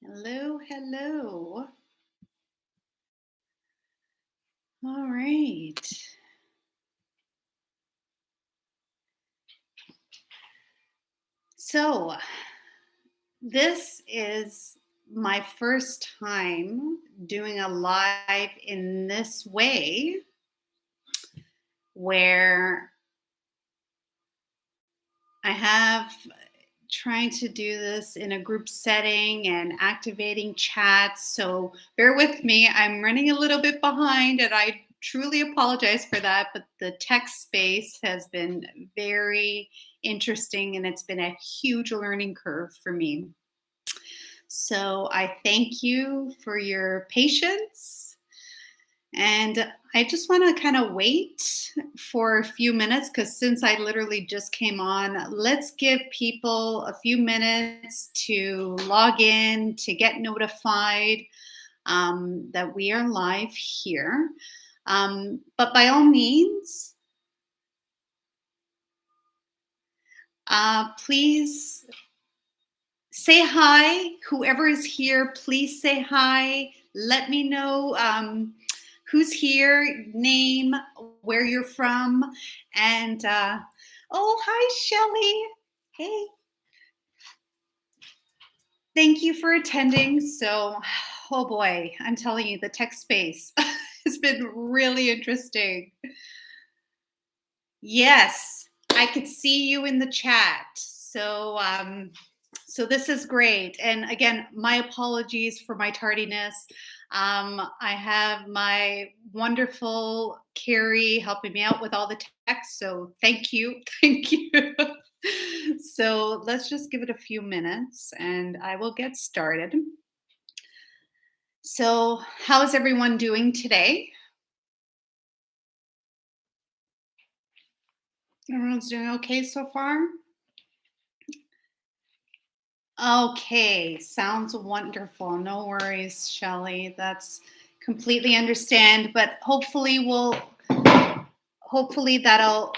Hello, hello. All right. So, this is my first time doing a live in this way where I have trying to do this in a group setting and activating chats. So, bear with me. I'm running a little bit behind and I truly apologize for that, but the tech space has been very interesting and it's been a huge learning curve for me. So I thank you for your patience. And I just want to kind of wait for a few minutes because since I literally just came on, let's give people a few minutes to log in, to get notified that we are live here. But by all means, please say hi. Whoever is here, please say hi. Let me know who's here, name, where you're from. And oh, hi, Shelly. Hey, thank you for attending. So, oh boy, I'm telling you, the tech space has been really interesting. Yes, I could see you in the chat. So this is great. And again, my apologies for my tardiness. I have my wonderful Carrie helping me out with all the text. So thank you. Thank you. So let's just give it a few minutes and I will get started. So, how is everyone doing today? Everyone's doing okay so far? Okay, sounds wonderful. No worries, Shelley. That's completely understand, but hopefully that'll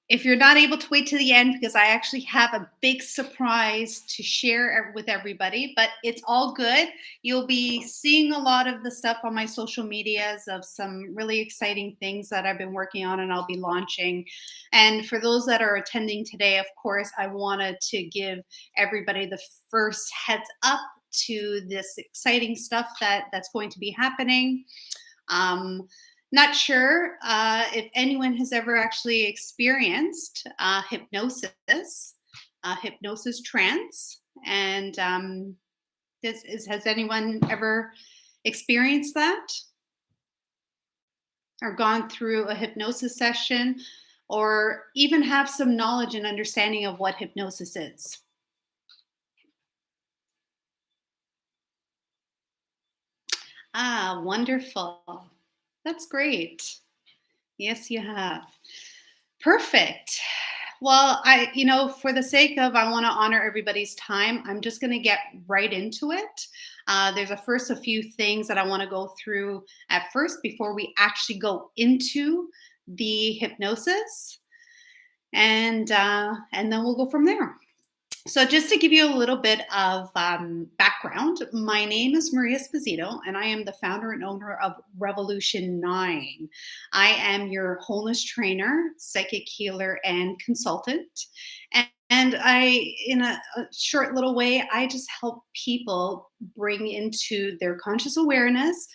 if you're not able to wait to the end because I actually have a big surprise to share with everybody, but it's all good. You'll be seeing a lot of the stuff on my social medias of some really exciting things that I've been working on and I'll be launching. And for those that are attending today, of course, I wanted to give everybody the first heads up to this exciting stuff that's going to be happening. Um, Not sure if anyone has ever actually experienced hypnosis trance, and has anyone ever experienced that or gone through a hypnosis session, or even have some knowledge and understanding of what hypnosis is? Ah, wonderful. That's great. Yes, you have. Perfect. Well, for the sake of, I want to honor everybody's time, I'm just going to get right into it. There's a few things that I want to go through at first before we actually go into the hypnosis, and then we'll go from there. So, just to give you a little bit of background, my name is Maria Esposito, and I am the founder and owner of Revolution 9. I am your wholeness trainer, psychic healer, and consultant. And in a short little way, I just help people bring into their conscious awareness,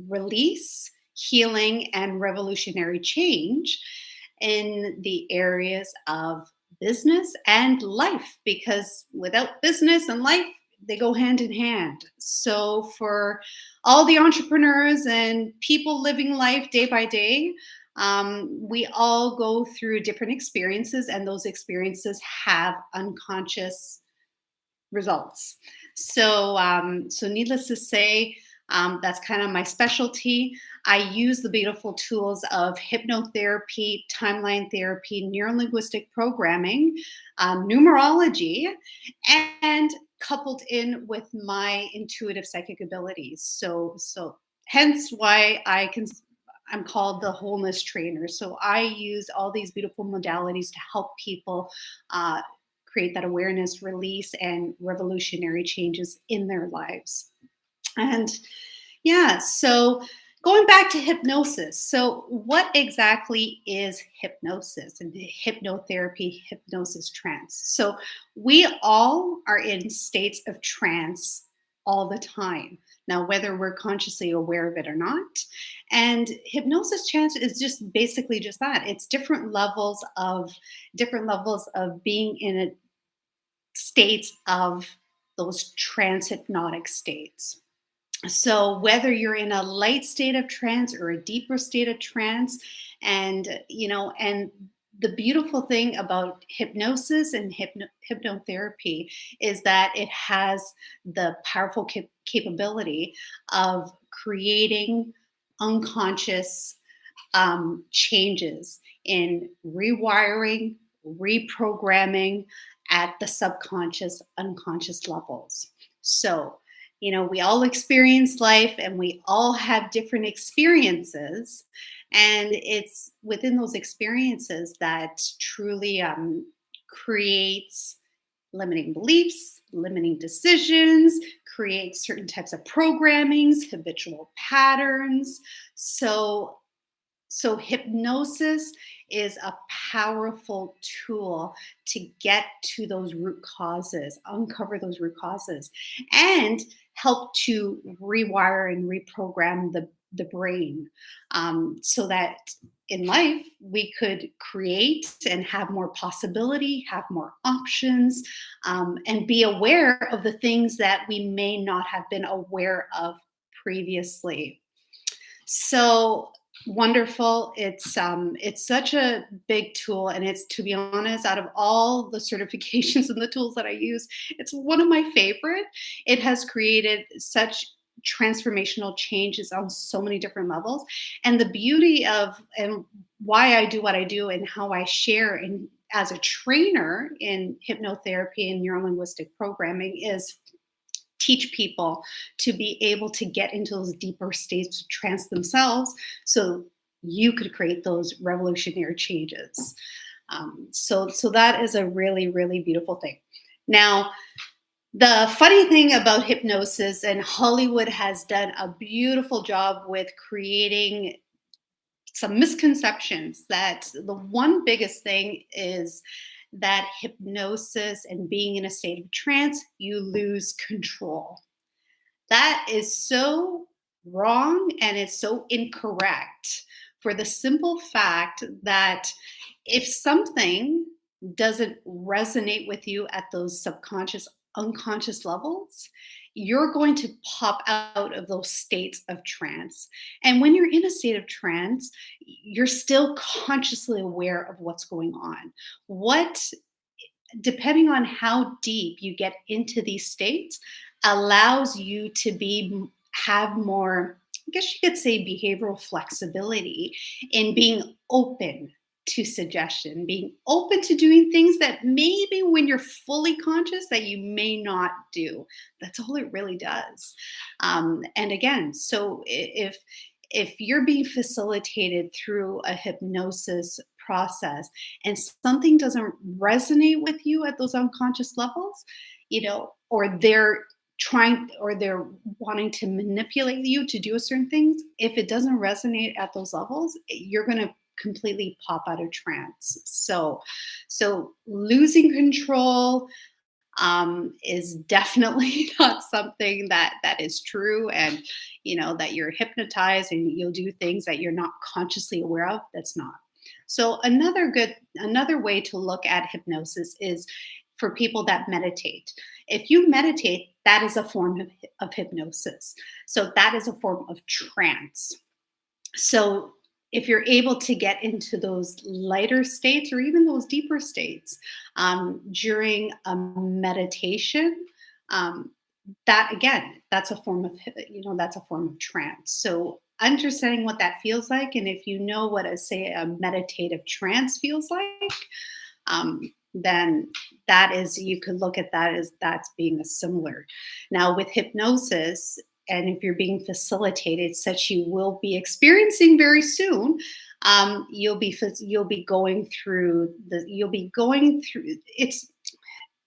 release, healing, and revolutionary change in the areas of business and life, because without business and life, they go hand in hand. So, for all the entrepreneurs and people living life day by day, we all go through different experiences, and those experiences have unconscious results. So needless to say, that's kind of my specialty. I use the beautiful tools of hypnotherapy, timeline therapy, neurolinguistic programming, numerology, and coupled in with my intuitive psychic abilities. So hence why I'm called the wholeness trainer. So I use all these beautiful modalities to help people uh, create that awareness, release, and revolutionary changes in their lives. And yeah, so going back to hypnosis. So, what exactly is hypnosis and hypnotherapy, hypnosis trance? So, we all are in states of trance all the time. Now, whether we're consciously aware of it or not. And hypnosis trance is just basically just that. It's different levels of being in a states of those trans hypnotic states. So whether you're in a light state of trance or a deeper state of trance, and the beautiful thing about hypnosis and hypnotherapy is that it has the powerful capability of creating unconscious changes in rewiring, reprogramming at the subconscious, unconscious levels. So, we all experience life and we all have different experiences. And it's within those experiences that truly creates limiting beliefs, limiting decisions, creates certain types of programmings, habitual patterns. So hypnosis is a powerful tool to get to those root causes, uncover those root causes, and help to rewire and reprogram the brain, so that in life we could create and have more possibility, have more options, and be aware of the things that we may not have been aware of previously. So wonderful. It's such a big tool, and it's, to be honest, out of all the certifications and the tools that I use, it's one of my favorite. It has created such transformational changes on so many different levels. And the beauty of and why I do what I do and how I share in as a trainer in hypnotherapy and neurolinguistic programming is teach people to be able to get into those deeper states of trance themselves so you could create those revolutionary changes. So that is a really, really beautiful thing. Now, the funny thing about hypnosis, and Hollywood has done a beautiful job with creating some misconceptions, that the one biggest thing is that hypnosis and being in a state of trance, you lose control. That is so wrong and it's so incorrect, for the simple fact that if something doesn't resonate with you at those subconscious, unconscious levels, you're going to pop out of those states of trance. And when you're in a state of trance, you're still consciously aware of what's going on. What Depending on how deep you get into these states, allows you to have more, I guess you could say, behavioral flexibility in being open to suggestion, being open to doing things that maybe when you're fully conscious that you may not do. That's all it really does. And again, so if you're being facilitated through a hypnosis process and something doesn't resonate with you at those unconscious levels, or they're wanting to manipulate you to do certain things, if it doesn't resonate at those levels, you're going to completely pop out of trance. So losing control is definitely not something that is true, and that you're hypnotized and you'll do things that you're not consciously aware of. That's not. So another way to look at hypnosis is for people that meditate. If you meditate, that is a form of hypnosis. So that is a form of trance. So if you're able to get into those lighter states or even those deeper states during a meditation, that again, that's a form of trance. So understanding what that feels like, and if you know what a meditative trance feels like, then you could look at that as that's being a similar. Now with hypnosis, and if you're being facilitated, such you will be experiencing very soon, you'll be going through it's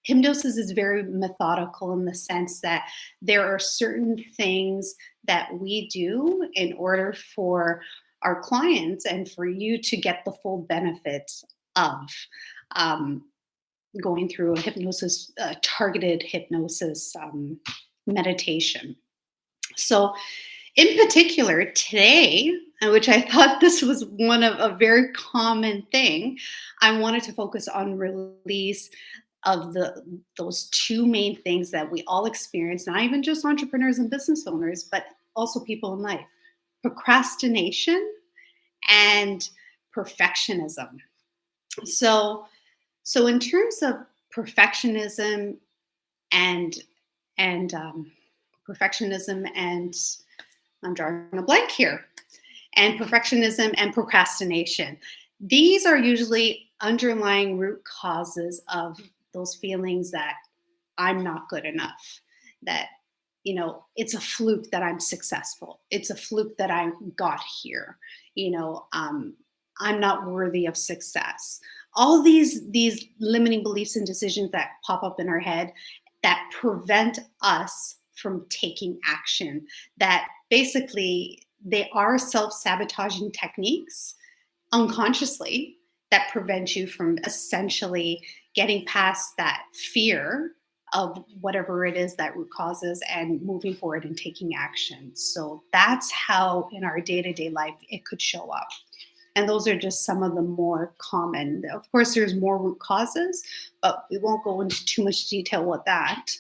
Hypnosis is very methodical in the sense that there are certain things that we do in order for our clients and for you to get the full benefits of um, going through a hypnosis, targeted hypnosis meditation. So, in particular, today, which I thought this was one of a very common thing, I wanted to focus on release of those two main things that we all experience, not even just entrepreneurs and business owners, but also people in life: procrastination and perfectionism. So, so in terms of perfectionism and and perfectionism and I'm drawing a blank here, and perfectionism and procrastination. These are usually underlying root causes of those feelings that I'm not good enough, that, it's a fluke that I'm successful. It's a fluke that I got here. You know, I'm not worthy of success. All these limiting beliefs and decisions that pop up in our head that prevent us from taking action, that basically they are self-sabotaging techniques unconsciously that prevent you from essentially getting past that fear of whatever it is that root causes and moving forward and taking action. So that's how in our day-to-day life it could show up. And those are just some of the more common. Of course, there's more root causes, but we won't go into too much detail with that.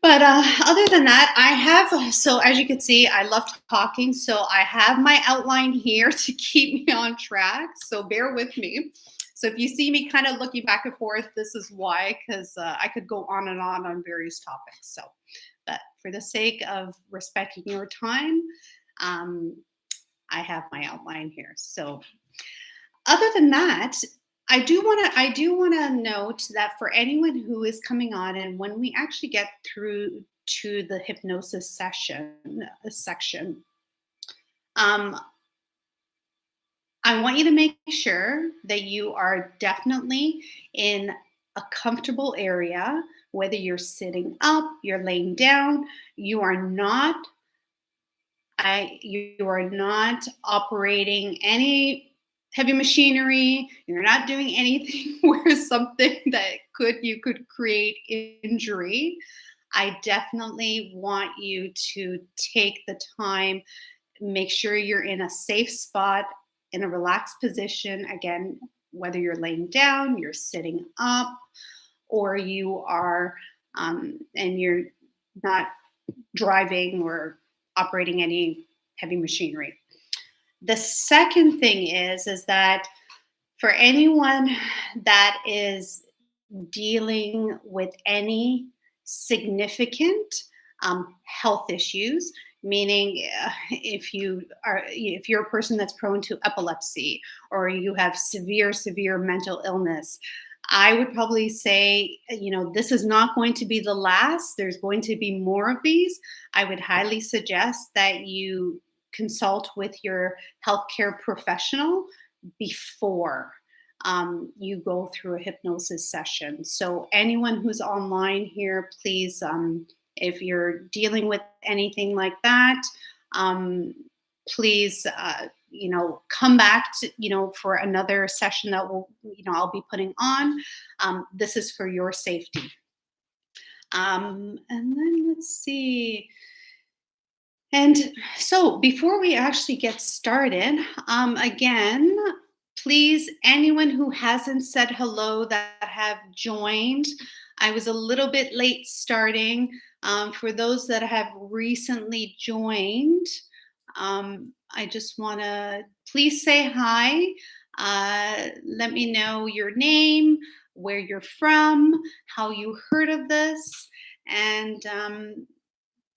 But other than that, I have, so as you can see, I love talking. So I have my outline here to keep me on track. So bear with me. So if you see me kind of looking back and forth, this is why, because I could go on various topics. So, but for the sake of respecting your time, um, I have my outline here. So other than that, I do want to note that for anyone who is coming on, and when we actually get through to the hypnosis section, um, I want you to make sure that you are definitely in a comfortable area, whether you're sitting up, you're laying down, you are not you are not operating any heavy machinery. You're not doing anything where something that you could create injury. I definitely want you to take the time, make sure you're in a safe spot, in a relaxed position. Again, whether you're laying down, you're sitting up, or you are, and you're not driving or operating any heavy machinery. The second thing is that for anyone that is dealing with any significant health issues, meaning if you're a person that's prone to epilepsy or you have severe mental illness, I would probably say, this is not going to be the last. There's going to be more of these. I would highly suggest that you consult with your healthcare professional before you go through a hypnosis session. So, anyone who's online here, please, if you're dealing with anything like that, um, please, come back to, for another session that I'll be putting on. This is for your safety. And then let's see. And so before we actually get started, again, please, anyone who hasn't said hello that have joined, I was a little bit late starting. For those that have recently joined, I just want to please say hi. Let me know your name, where you're from, how you heard of this, and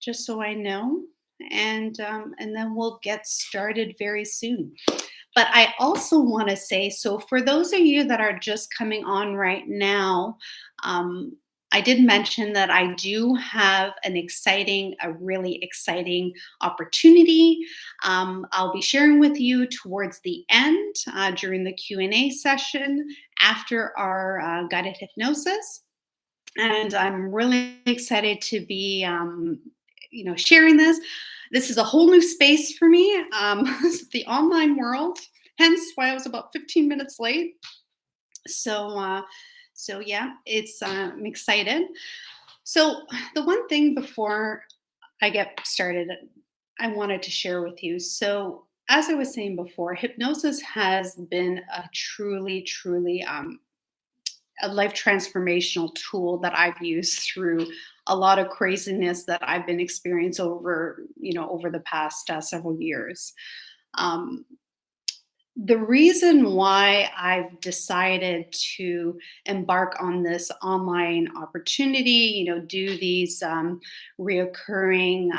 just so I know. And then we'll get started very soon. But I also want to say, so for those of you that are just coming on right now, I did mention that I do have a really exciting opportunity. I'll be sharing with you towards the end during the Q&A session after our guided hypnosis. and I'm really excited to be, sharing this. This is a whole new space for me, the online world. Hence, why I was about 15 minutes late. So, yeah, I'm excited. So, the one thing before I get started, I wanted to share with you. So, as I was saying before, hypnosis has been a truly a life transformational tool that I've used through a lot of craziness that I've been experiencing over the past several years. Um, the reason why I've decided to embark on this online opportunity, do these reoccurring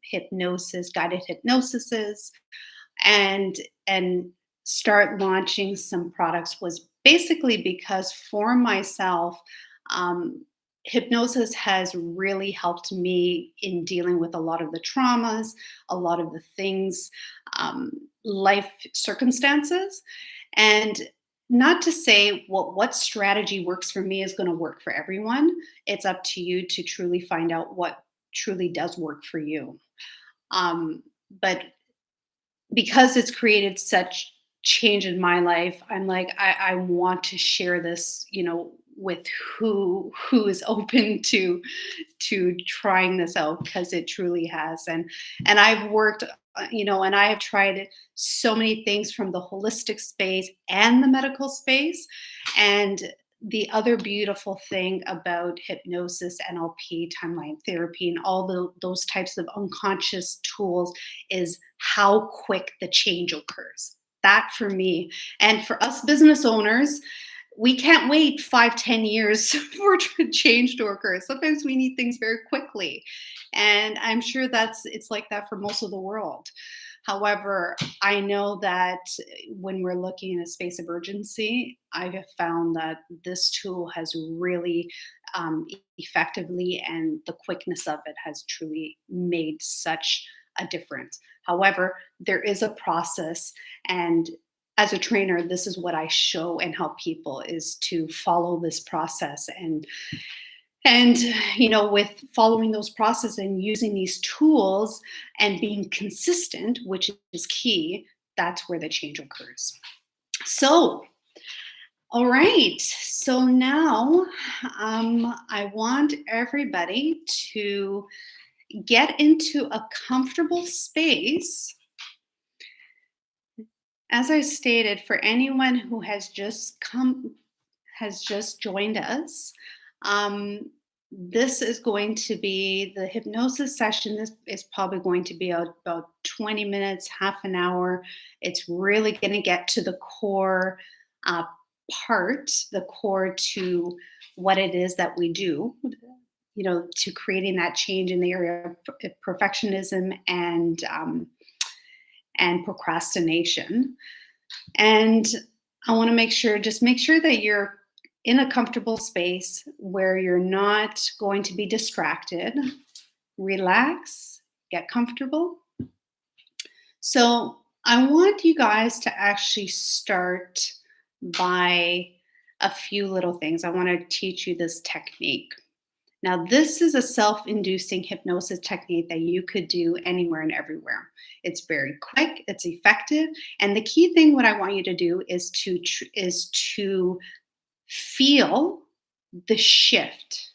hypnosis, guided hypnosises, and and start launching some products was basically because for myself, um, hypnosis has really helped me in dealing with a lot of the traumas, a lot of the things, um, life circumstances, and not to say what strategy works for me is going to work for everyone. It's up to you to truly find out what truly does work for you. But because it's created such change in my life, I'm like, I want to share this, with who is open to trying this out because it truly has. And I've worked, and I have tried so many things from the holistic space and the medical space. And the other beautiful thing about hypnosis, NLP, timeline therapy, and all those types of unconscious tools is how quick the change occurs. That for me, and for us business owners, we can't wait 5, 10 years for change to occur. Sometimes we need things very quickly. And I'm sure it's like that for most of the world. However, I know that when we're looking in a space of urgency, I have found that this tool has really effectively, and the quickness of it has truly made such a difference. However, there is a process, and as a trainer, this is what I show and help people is to follow this process, and with following those processes and using these tools and being consistent, which is key, that's where the change occurs. So, all right. So now I want everybody to get into a comfortable space. As I stated, for anyone who has just joined us, um, this is going to be the hypnosis session. This is probably going to be about 20 minutes, half an hour. It's really going to get to the core uh, the core to what it is that we do, to creating that change in the area of perfectionism and procrastination. And I want to make sure that you're in a comfortable space where you're not going to be distracted. Relax, get comfortable. So, I want you guys to actually start by a few little things. I want to teach you this technique. Now, this is a self inducing hypnosis technique that you could do anywhere and everywhere. It's very quick, it's effective. And the key thing, what I want you to do is to feel the shift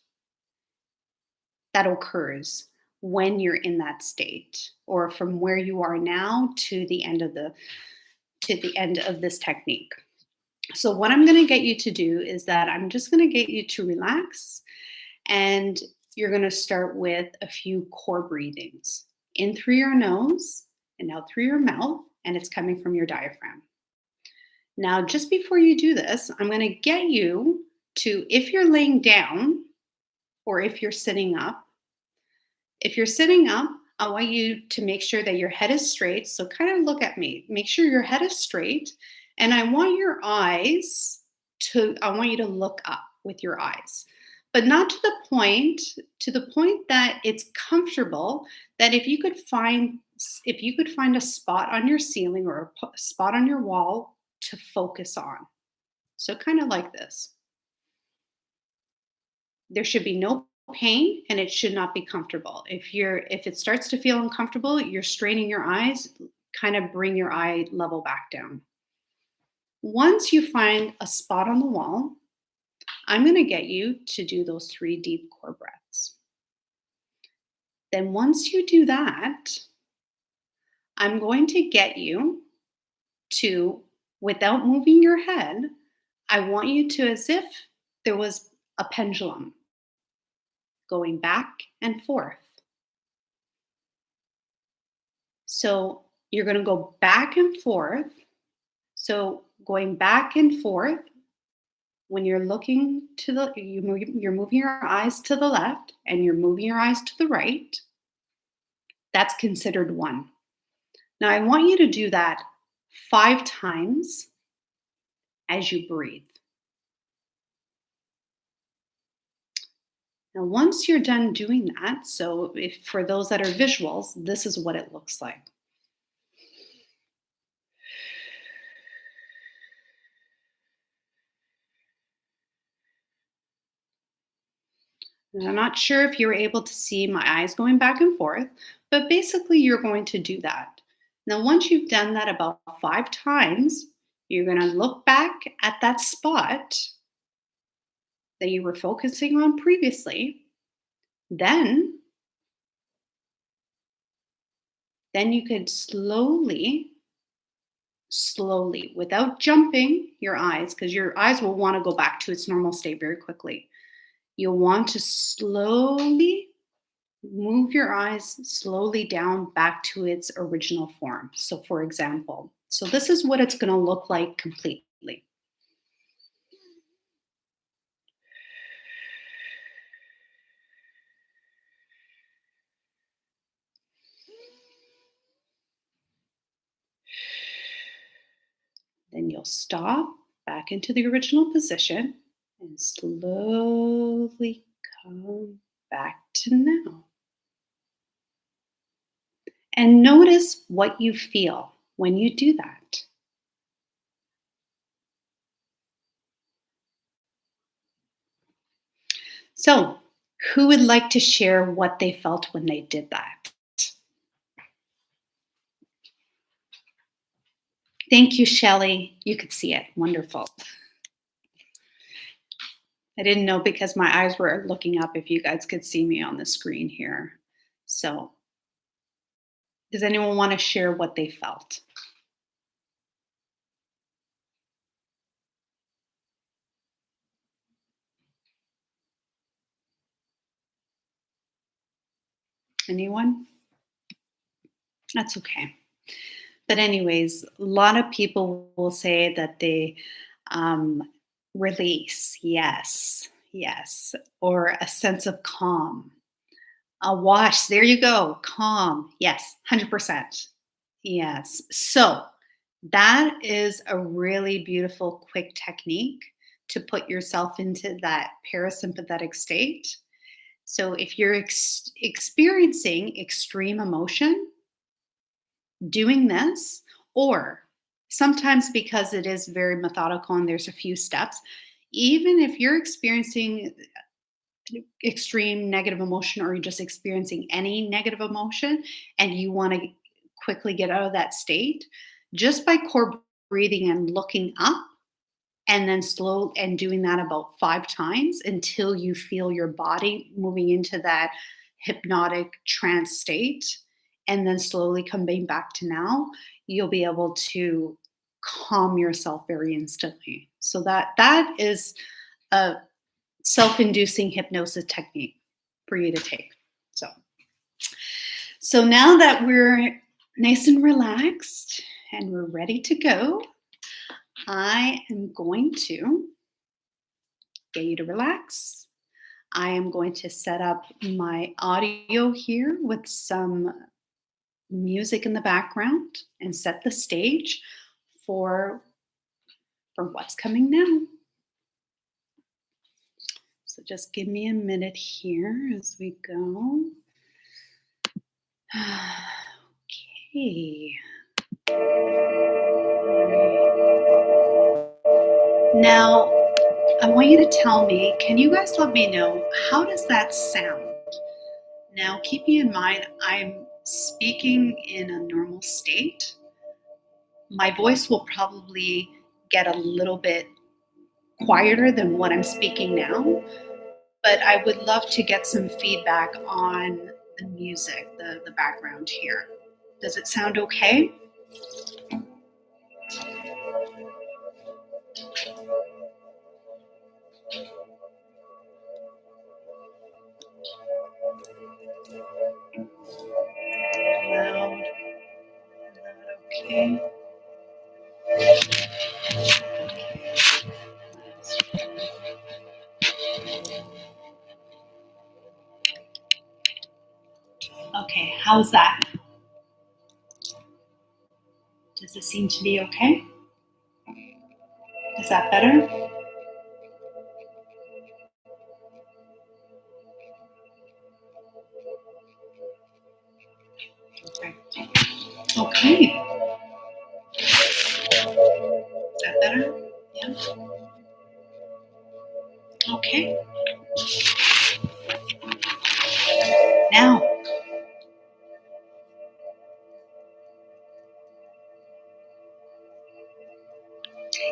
that occurs when you're in that state, or from where you are now to the end of this technique. So what I'm going to get you to do is that I'm just going to get you to relax, and you're going to start with a few core breathings in through your nose and out through your mouth, and it's coming from your diaphragm. Now, just before you do this, I'm going to get you to, if you're laying down or if you're sitting up, if you're sitting up, I want you to make sure that your head is straight. So kind of look at me, make sure your head is straight. And I want I want you to look up with your eyes, but not to the point that it's comfortable, that if you could find a spot on your ceiling or a spot on your wall to focus on. So kind of like this. There should be no pain and it should not be comfortable. If it starts to feel uncomfortable, you're straining your eyes, kind of bring your eye level back down. Once you find a spot on the wall, I'm going to get you to do those 3 deep core breaths. Then once you do that, I'm going to get you to, without moving your head, I want you to, as if there was a pendulum going back and forth. So you're going to go back and forth. So going back and forth, when you're looking to you're moving your eyes to the left and you're moving your eyes to the right, that's considered 1. Now I want you to do that 5 times as you breathe. Now, once you're done doing that, so if for those that are visuals, this is what it looks like. And I'm not sure if you're able to see my eyes going back and forth, but basically you're going to do that. Now, once you've done that about 5 times, you're going to look back at that spot that you were focusing on previously. Then you could slowly, without jumping your eyes, because your eyes will want to go back to its normal state very quickly. You'll want to slowly move your eyes slowly down back to its original form. So, for example, this is what it's going to look like completely. Then you'll stop back into the original position and slowly come back to now. And notice what you feel when you do that. So, who would like to share what they felt when they did that? Thank you, Shelley. You could see it. Wonderful. I didn't know because my eyes were looking up if you guys could see me on the screen here. So, does anyone want to share what they felt? Anyone? That's okay. But anyways, a lot of people will say that they release, yes, or a sense of calm. A wash, there you go, calm, yes, 100%. Yes. So that is a really beautiful, quick technique to put yourself into that parasympathetic state. So if you're experiencing extreme emotion, doing this, or sometimes because it is very methodical and there's a few steps, even if you're experiencing extreme negative emotion or you're just experiencing any negative emotion and you want to quickly get out of that state, just by core breathing and looking up and then slow and doing that about 5 times until you feel your body moving into that hypnotic trance state and then slowly coming back to now, you'll be able to calm yourself very instantly. So that is a self-inducing hypnosis technique for you to take. So now that we're nice and relaxed and we're ready to go, I am going to get you to relax. I am going to set up my audio here with some music in the background and set the stage for what's coming now. So just give me a minute here as we go. Okay. Now, I want you to tell me, can you guys let me know, how does that sound? Now, keeping in mind, I'm speaking in a normal state. My voice will probably get a little bit quieter than what I'm speaking now, but I would love to get some feedback on the music, the background here. Does it sound okay? Loud, okay. Okay, how's that? Does it seem to be okay? Is that better? Okay. Is that better? Yeah. Okay. Now,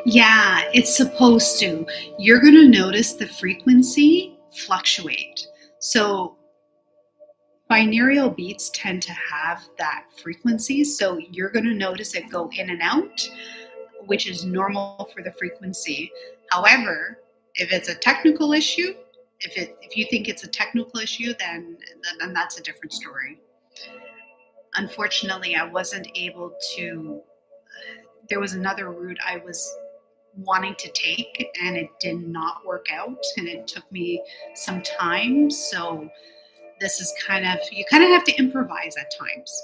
yeah, it's supposed to. You're going to notice the frequency fluctuate. So, binaural beats tend to have that frequency. So, you're going to notice it go in and out, which is normal for the frequency. However, if it's a technical issue, if you think it's a technical issue, then that's a different story. Unfortunately, I wasn't able to. There was another route I was wanting to take, and it did not work out, and it took me some time. So this is you kind of have to improvise at times.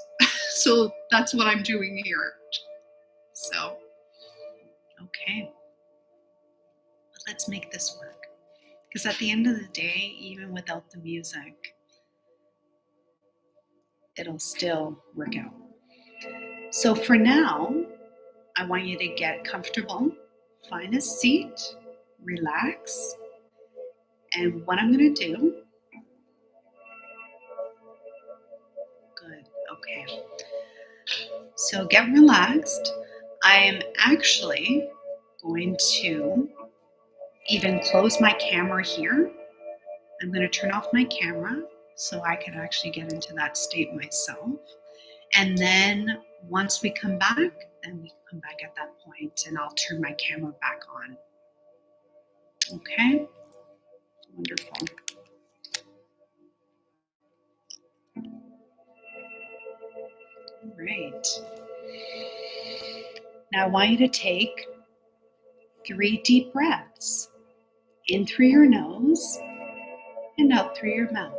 So that's what I'm doing here. So okay, but let's make this work. Because at the end of the day, even without the music, it'll still work out. So for now, I want you to get comfortable, find a seat, relax. And what I'm going to do, good, okay. So get relaxed. I am actually going to even close my camera here. I'm going to turn off my camera so I can actually get into that state myself. And then once we come back, then we come back at that point and I'll turn my camera back on. Okay? Wonderful. All right. Now I want you to take 3 deep breaths in through your nose and out through your mouth.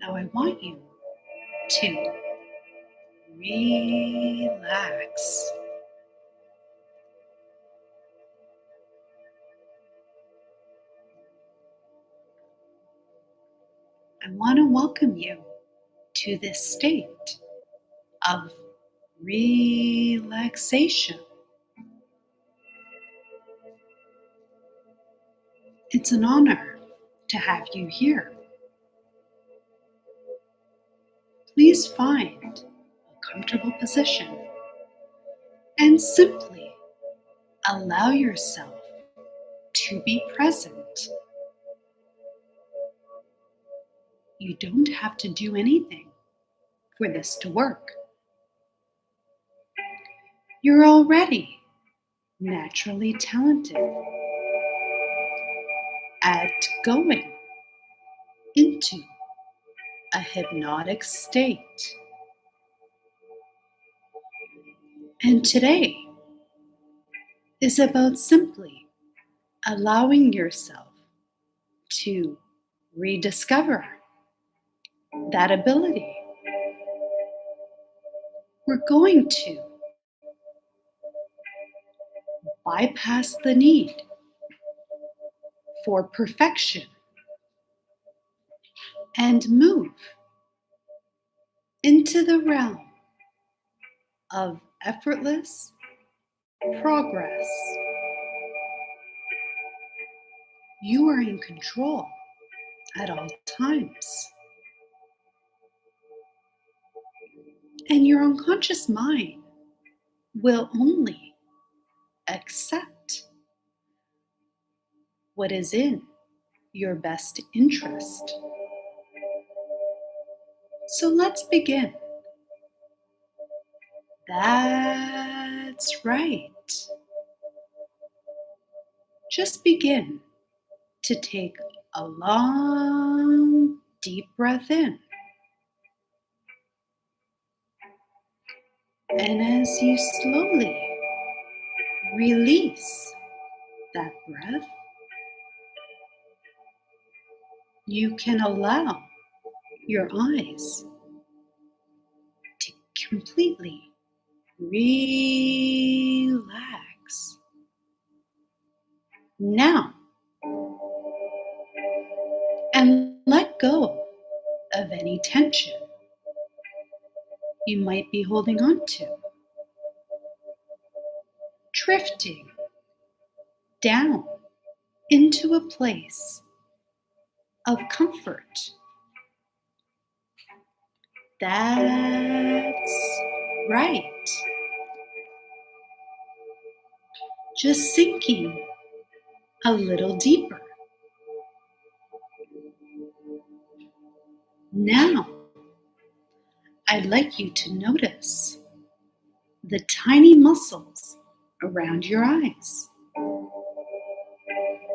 Now I want you to relax. I want to welcome you to this state of relaxation. It's an honor to have you here. Please find a comfortable position and simply allow yourself to be present. You don't have to do anything for this to work. You're already naturally talented at going into a hypnotic state. And today is about simply allowing yourself to rediscover that ability. We're going to bypass the need for perfection and move into the realm of effortless progress. You are in control at all times. And your unconscious mind will only accept what is in your best interest. So let's begin. That's right. Just begin to take a long, deep breath in. And as you slowly release that breath, you can allow your eyes to completely relax. Now, and let go of any tension you might be holding on to, drifting down into a place of comfort. That's right. Just sinking a little deeper. Now, I'd like you to notice the tiny muscles around your eyes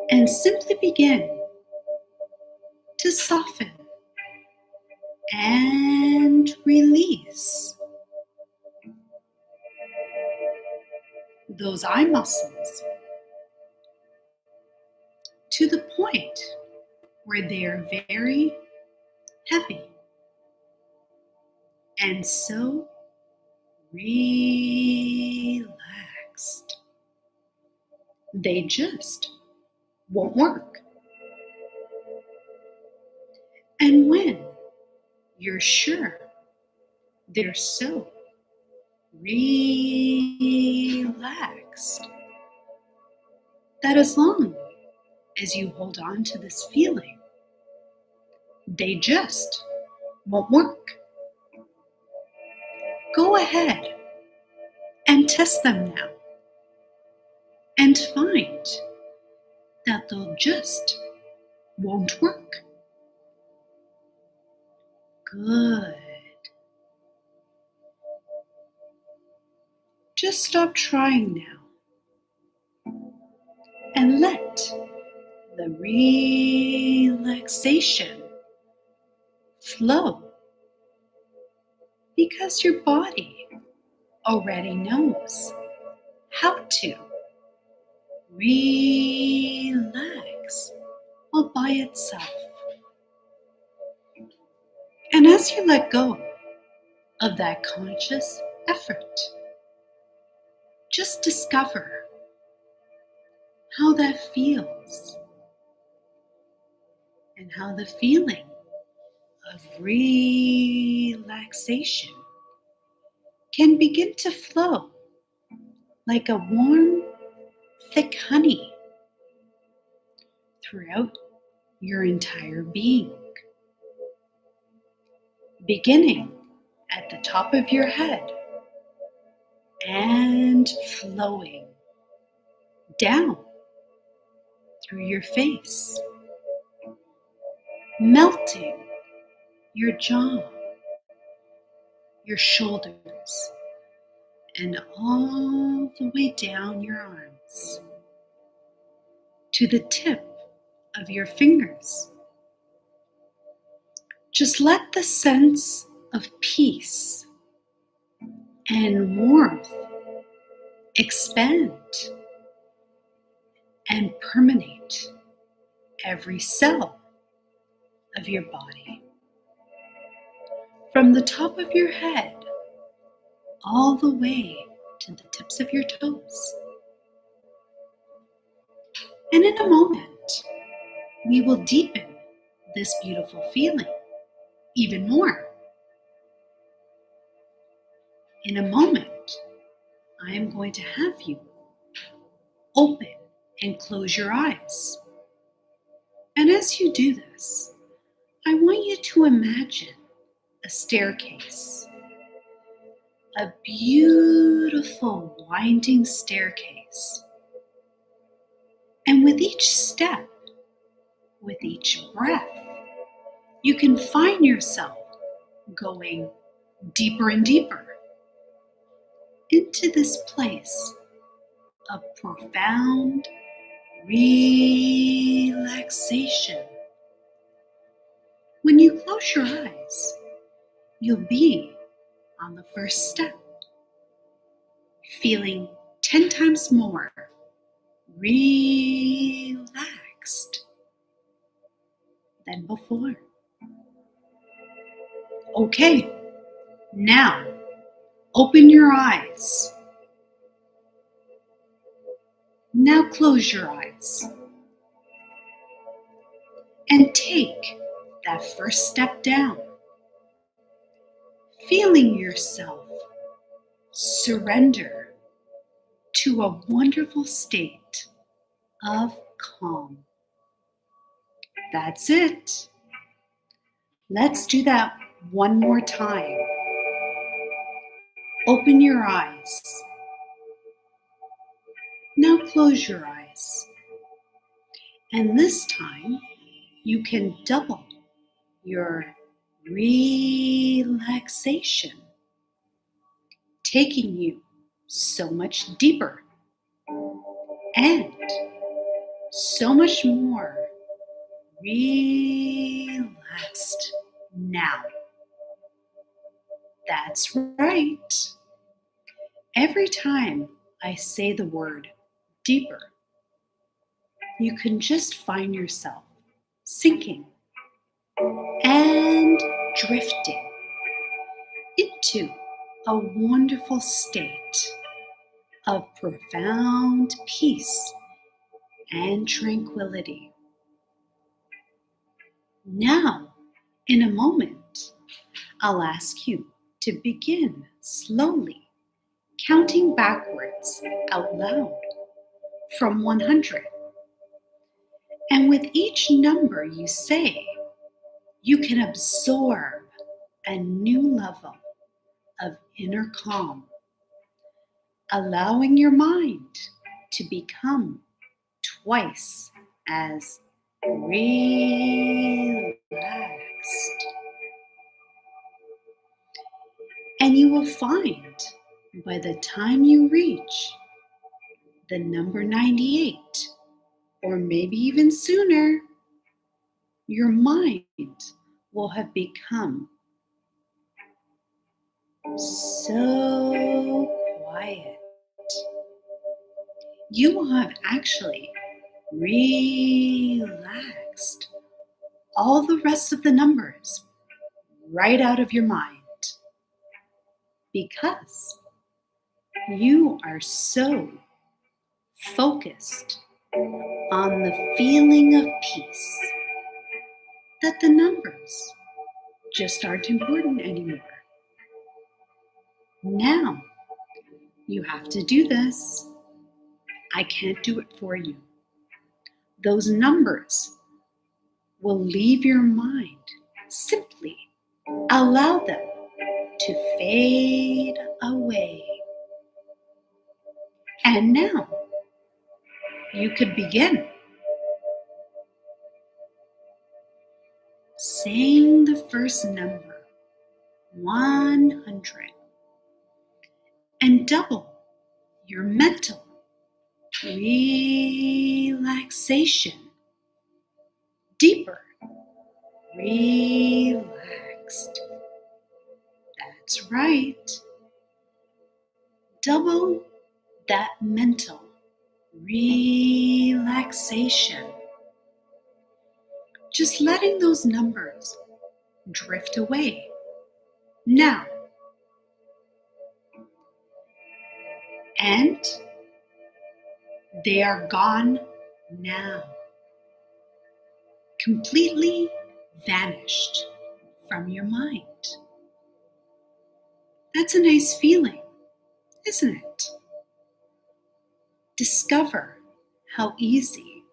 and simply begin to soften and release those eye muscles to the point where they are very heavy and so relaxed. They just won't work. And when you're sure they're so relaxed that as long as you hold on to this feeling, they just won't work. Go ahead and test them now and find that they'll just won't work. Good. Just stop trying now and let the relaxation flow because your body already knows how to relax all by itself. And as you let go of that conscious effort, just discover how that feels and how the feeling of relaxation can begin to flow like a warm, thick honey throughout your entire being, beginning at the top of your head and flowing down through your face, melting your jaw, your shoulders, and all the way down your arms to the tip of your fingers. Just let the sense of peace and warmth expand and permeate every cell of your body. From the top of your head all the way to the tips of your toes. And in a moment, we will deepen this beautiful feeling even more. In a moment, I am going to have you open and close your eyes. And as you do this, I want you to imagine a staircase, a beautiful winding staircase. And with each step, with each breath, you can find yourself going deeper and deeper into this place of profound relaxation. When you close your eyes, you'll be on the first step, feeling 10 times more relaxed than before. Okay, now open your eyes. Now close your eyes and take that first step down, feeling yourself surrender to a wonderful state of calm. That's it. Let's do that one more time. Open your eyes. Now close your eyes. And this time, you can double your relaxation, taking you so much deeper and so much more relaxed now. That's right. Every time I say the word deeper, you can just find yourself sinking and drifting into a wonderful state of profound peace and tranquility. Now, in a moment, I'll ask you to begin slowly counting backwards out loud from 100. And with each number you say, you can absorb a new level of inner calm, allowing your mind to become twice as relaxed. And you will find by the time you reach the number 98, or maybe even sooner, your mind will have become so quiet. You will have actually relaxed all the rest of the numbers right out of your mind because you are so focused on the feeling of peace that the numbers just aren't important anymore. Now, you have to do this. I can't do it for you. Those numbers will leave your mind. Simply allow them to fade away. And now, you could begin saying the first number, 100, and double your mental relaxation. Deeper, relaxed. That's right. Double that mental relaxation. Just letting those numbers drift away. Now. And they are gone now. Completely vanished from your mind. That's a nice feeling, isn't it? Discover how easy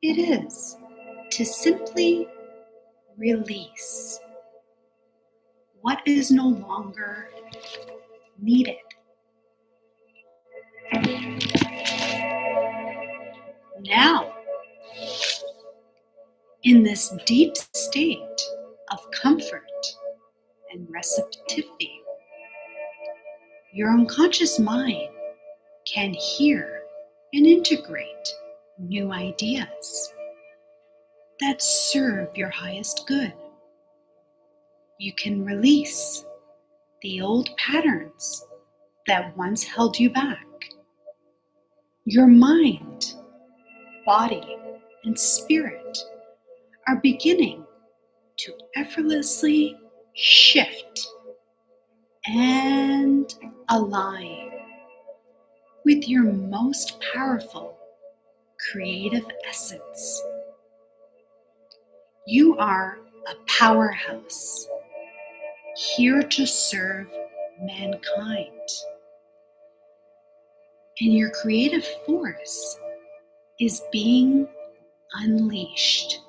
it is to simply release what is no longer needed. Now, in this deep state of comfort and receptivity, your unconscious mind can hear and integrate new ideas that serve your highest good. You can release the old patterns that once held you back. Your mind, body, and spirit are beginning to effortlessly shift and align with your most powerful creative essence. You are a powerhouse here to serve mankind. And your creative force is being unleashed.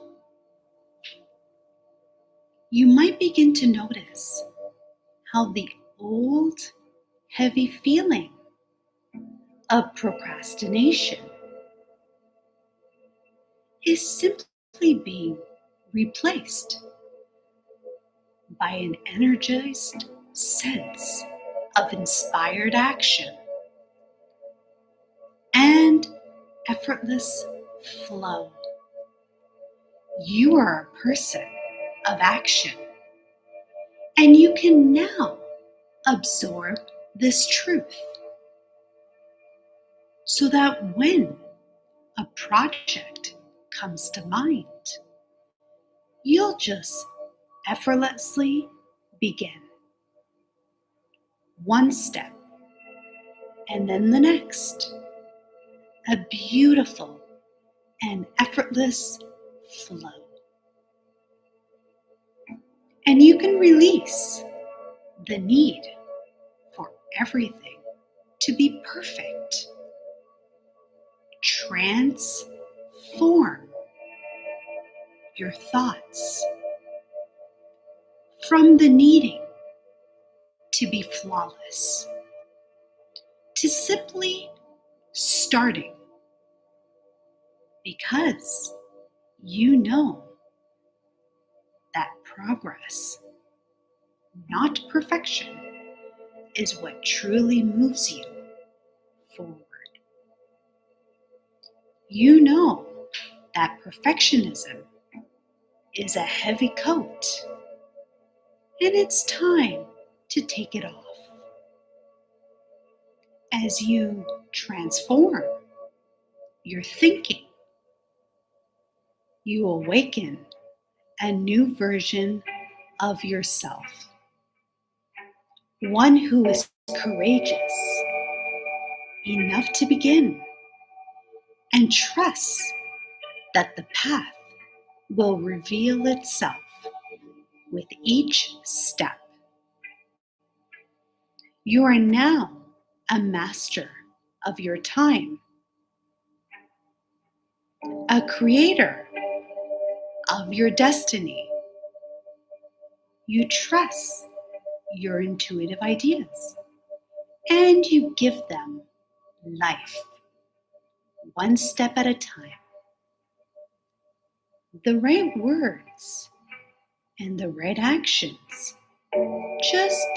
You might begin to notice how the old, heavy feeling of procrastination is simply being replaced by an energized sense of inspired action and effortless flow. You are a person of action, and you can now absorb this truth so that when a project comes to mind, you'll just effortlessly begin. One step and then the next. A beautiful and effortless flow. And you can release the need for everything to be perfect. Transform your thoughts from the needing to be flawless to simply starting, because you know that progress, not perfection, is what truly moves you forward. You know that perfectionism is a heavy coat, and it's time to take it off. As you transform your thinking, you awaken a new version of yourself, one who is courageous enough to begin and trusts that the path will reveal itself with each step. You are now a master of your time, a creator of your destiny. You trust your intuitive ideas and you give them life, one step at a time. The right words and the right actions just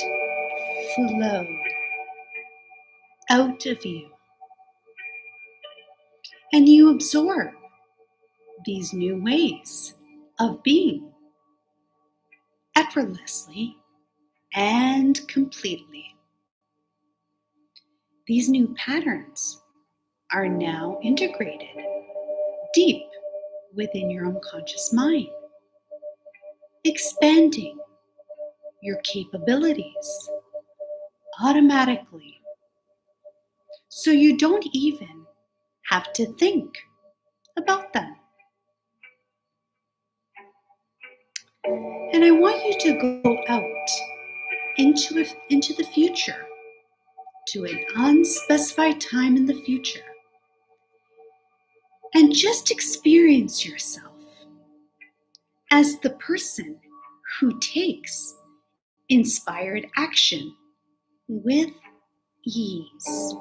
flow out of you, and you absorb these new ways of being effortlessly and completely. These new patterns are now integrated deep within your unconscious mind, expanding your capabilities automatically, so you don't even have to think about them. And I want you to go out into the future, to an unspecified time in the future, and just experience yourself as the person who takes inspired action with ease,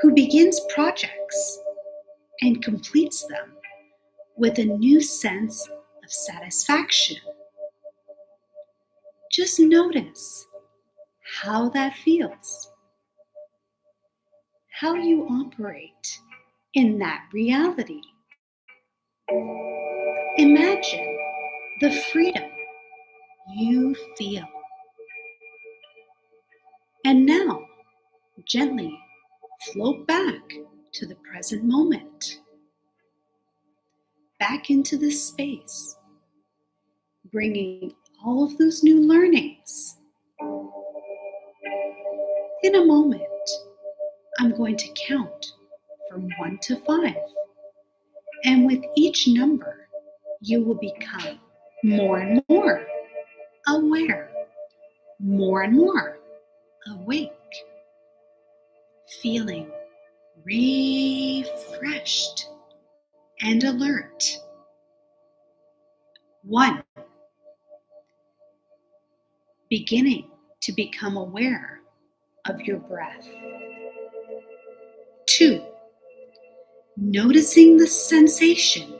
who begins projects and completes them with a new sense of satisfaction. Just notice how that feels, how you operate in that reality. Imagine the freedom you feel. And now, gently float back to the present moment, back into this space, bringing all of those new learnings. In a moment, I'm going to count from 1 to 5. And with each number, you will become more and more aware, more and more awake, feeling refreshed and alert. 1, beginning to become aware of your breath. 2, noticing the sensation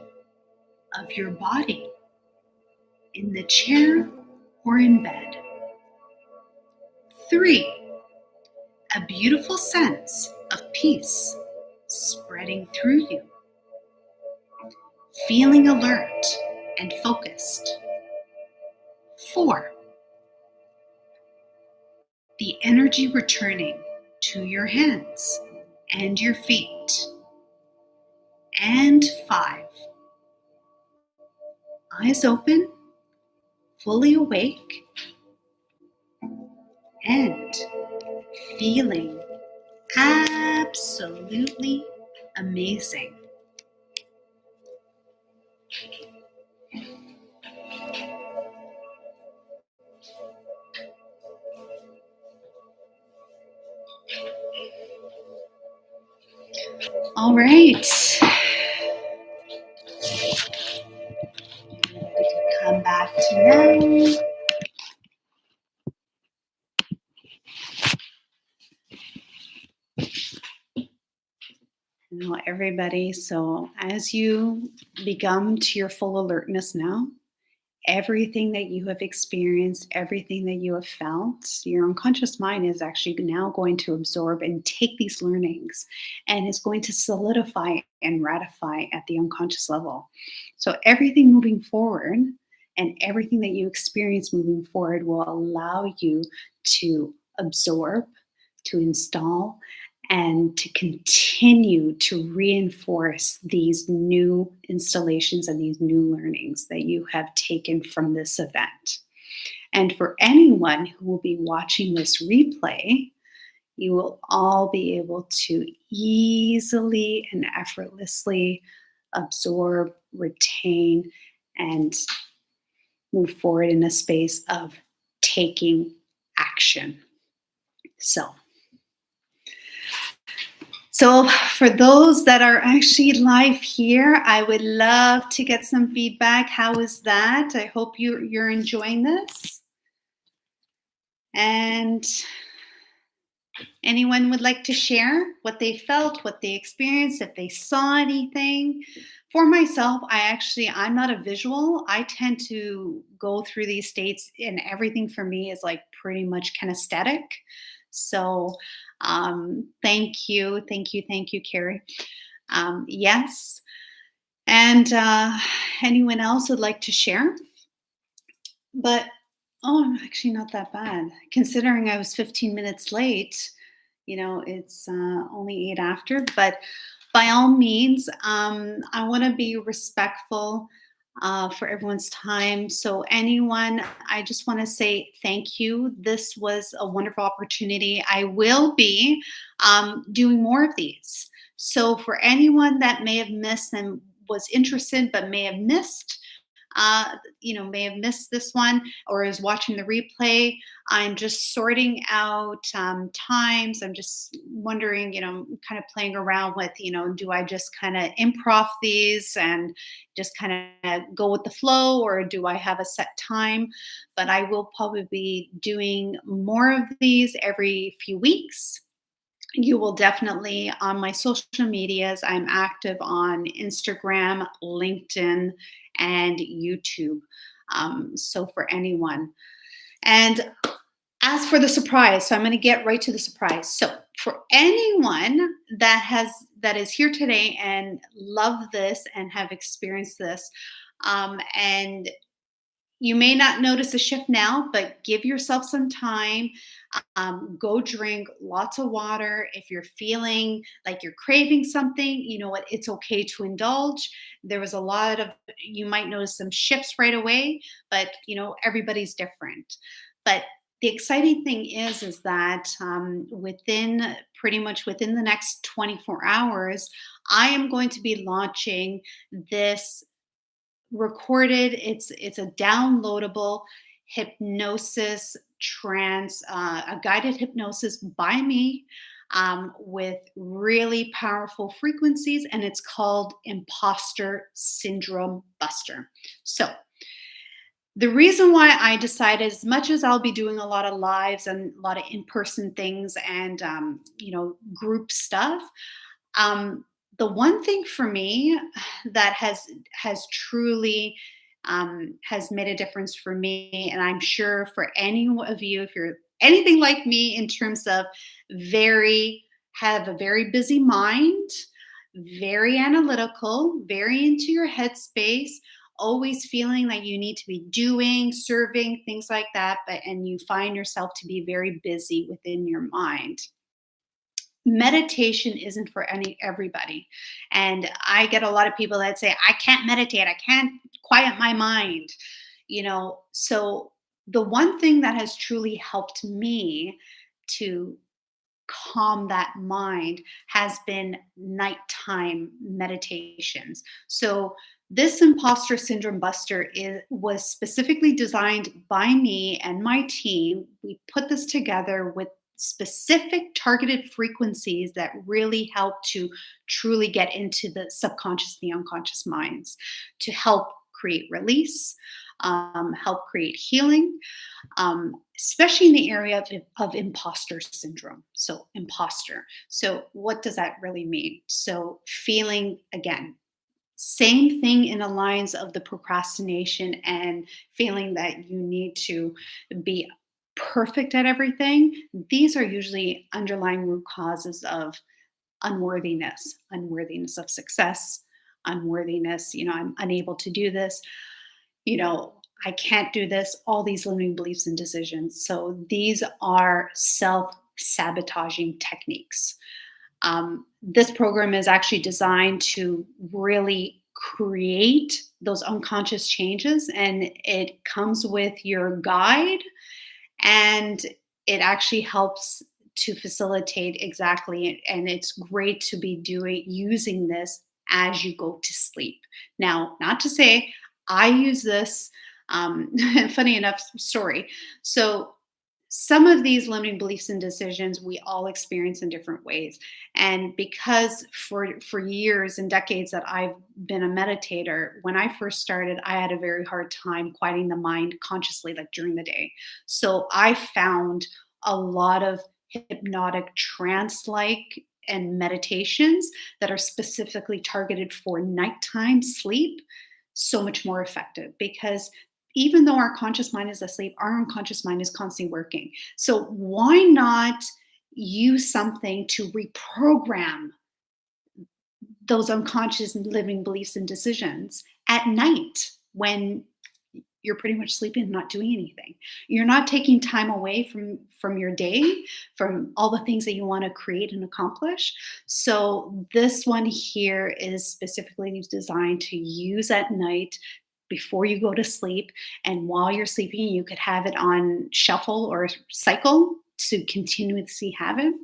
of your body in the chair or in bed. 3, a beautiful sense of peace spreading through you, feeling alert and focused. 4, the energy returning to your hands and your feet. And 5, eyes open, fully awake, and feeling absolutely amazing. All right. Come back to now. Hello, everybody. So as you become to your full alertness now, everything that you have experienced, everything that you have felt, your unconscious mind is actually now going to absorb and take these learnings and is going to solidify and ratify at the unconscious level. So everything moving forward and everything that you experience moving forward will allow you to absorb, to install, and to continue to reinforce these new installations and these new learnings that you have taken from this event. And for anyone who will be watching this replay, you will all be able to easily and effortlessly absorb, retain, and move forward in a space of taking action. So for those that are actually live here, I would love to get some feedback. How is that? I hope you're enjoying this. And anyone would like to share what they felt, what they experienced, if they saw anything? For myself, I'm not a visual. I tend to go through these states and everything for me is like pretty much kinesthetic. So thank you, Carrie. Yes. And anyone else would like to share? But, I'm actually not that bad. Considering I was 15 minutes late, it's only 8 after. But by all means, I want to be respectful for everyone's time. So anyone, I just want to say thank you. This was a wonderful opportunity. I will be doing more of these. So for anyone that may have missed and was interested but may have missed, may have missed this one or is watching the replay. I'm just sorting out times. I'm just wondering, kind of playing around with, do I just kind of improv these and just kind of go with the flow, or do I have a set time? But I will probably be doing more of these every few weeks. You will definitely on my social medias. I'm active on Instagram, LinkedIn, and YouTube. So for anyone. And as for the surprise, so I'm going to get right to the surprise. So for anyone that is here today and love this and have experienced this, and you may not notice a shift now, but give yourself some time. Go drink lots of water. If you're feeling like you're craving something, you know what? It's okay to indulge. There was a lot of, you might notice some shifts right away, but everybody's different. But the exciting thing is that within pretty much within the next 24 hours, I am going to be launching this recorded. It's a downloadable hypnosis trance, a guided hypnosis by me, with really powerful frequencies, and it's called Imposter Syndrome Buster. So the reason why I decided, as much as I'll be doing a lot of lives and a lot of in-person things and group stuff, um, the one thing for me that has truly has made a difference for me, and I'm sure for any of you, if you're anything like me in terms of very have a very busy mind, very analytical, very into your headspace, always feeling like you need to be doing, serving, things like that, and you find yourself to be very busy within your mind. Meditation isn't for everybody. And I get a lot of people that say, I can't meditate, I can't quiet my mind. So the one thing that has truly helped me to calm that mind has been nighttime meditations. So this imposter syndrome buster was specifically designed by me and my team. We put this together with specific targeted frequencies that really help to truly get into the subconscious, the unconscious minds, to help create release, help create healing, especially in the area of imposter syndrome. So, imposter. So, what does that really mean? So, feeling again, same thing in the lines of the procrastination and feeling that you need to be perfect at everything. These are usually underlying root causes of unworthiness of success, unworthiness. I'm unable to do this. you know, I can't do this, all these limiting beliefs and decisions. So these are self sabotaging techniques. This program is actually designed to really create those unconscious changes, and it comes with your guide, and it actually helps to facilitate exactly. And it's great to be using this as you go to sleep. Now, not to say I use this. Funny enough story. So some of these limiting beliefs and decisions we all experience in different ways, and because for years and decades that I've been a meditator, when I first started I had a very hard time quieting the mind consciously, like during the day. So I found a lot of hypnotic trance like and meditations that are specifically targeted for nighttime sleep so much more effective, because even though our conscious mind is asleep, our unconscious mind is constantly working. So why not use something to reprogram those unconscious and living beliefs and decisions at night when you're pretty much sleeping and not doing anything. You're not taking time away from your day, from all the things that you want to create and accomplish. So this one here is specifically designed to use at night before you go to sleep. And while you're sleeping, you could have it on shuffle or cycle to continuously have it.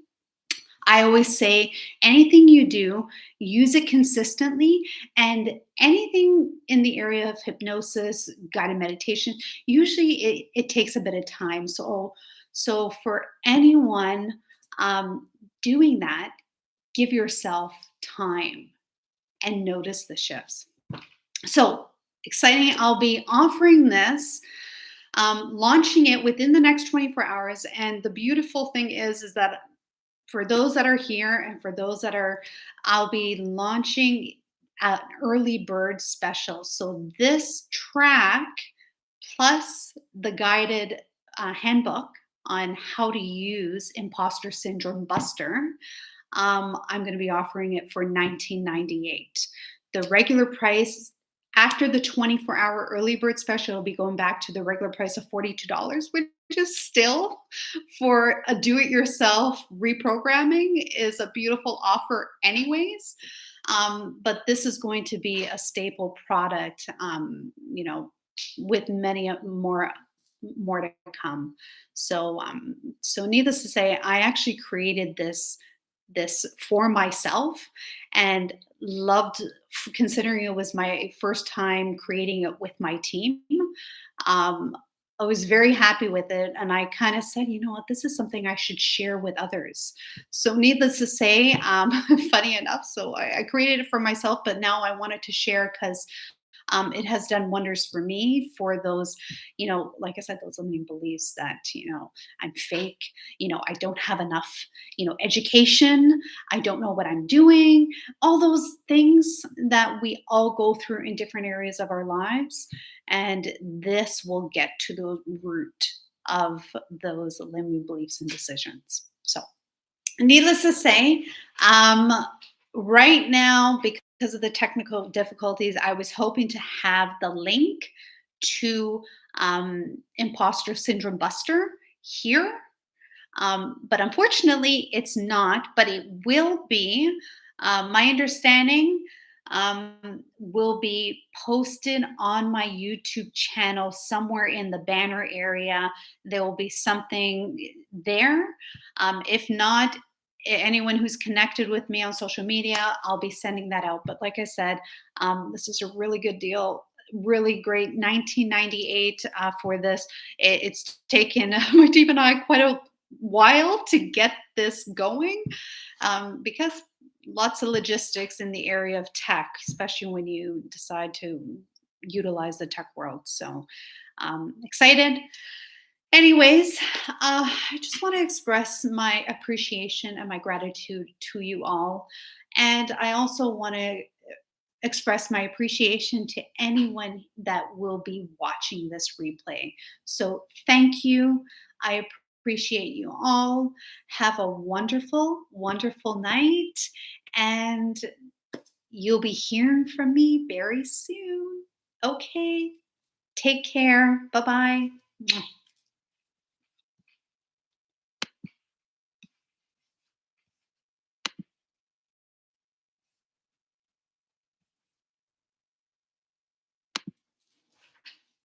I always say anything you do, use it consistently. And anything in the area of hypnosis, guided meditation, usually it takes a bit of time. So for anyone doing that, give yourself time and notice the shifts. So exciting. I'll be offering this, launching it within the next 24 hours. And the beautiful thing is that for those that are here and for those that are, I'll be launching an early bird special. So this track plus the guided handbook on how to use Imposter Syndrome Buster, I'm going to be offering it for $19.98. The regular price after the 24-hour early bird special will be going back to the regular price of $42, which is still, for a do-it-yourself reprogramming, is a beautiful offer anyways. But this is going to be a staple product, with many more to come. So needless to say, I actually created this for myself and loved, considering it was my first time creating it with my team. um, I was very happy with it, and I kind of said, you know what, this is something I should share with others. So needless to say, funny enough, so I created it for myself, but now I wanted to share because it has done wonders for me, for those, like I said, those limiting beliefs that, I'm fake, I don't have enough, education, I don't know what I'm doing, all those things that we all go through in different areas of our lives. And this will get to the root of those limiting beliefs and decisions. So, needless to say, um, right now, because of the technical difficulties, I was hoping to have the link to Imposter Syndrome Buster here, but unfortunately, it's not, but it will be. My understanding, will be posted on my YouTube channel somewhere in the banner area. There will be something there. If not, anyone who's connected with me on social media, I'll be sending that out. But like I said, this is a really good deal. Really great, 1998 for this. It's taken my team and I quite a while to get this going, because lots of logistics in the area of tech, especially when you decide to utilize the tech world. So excited. Anyways, I just want to express my appreciation and my gratitude to you all. And I also want to express my appreciation to anyone that will be watching this replay. So thank you. I appreciate you all. Have a wonderful, wonderful night. And you'll be hearing from me very soon. Okay. Take care. Bye bye.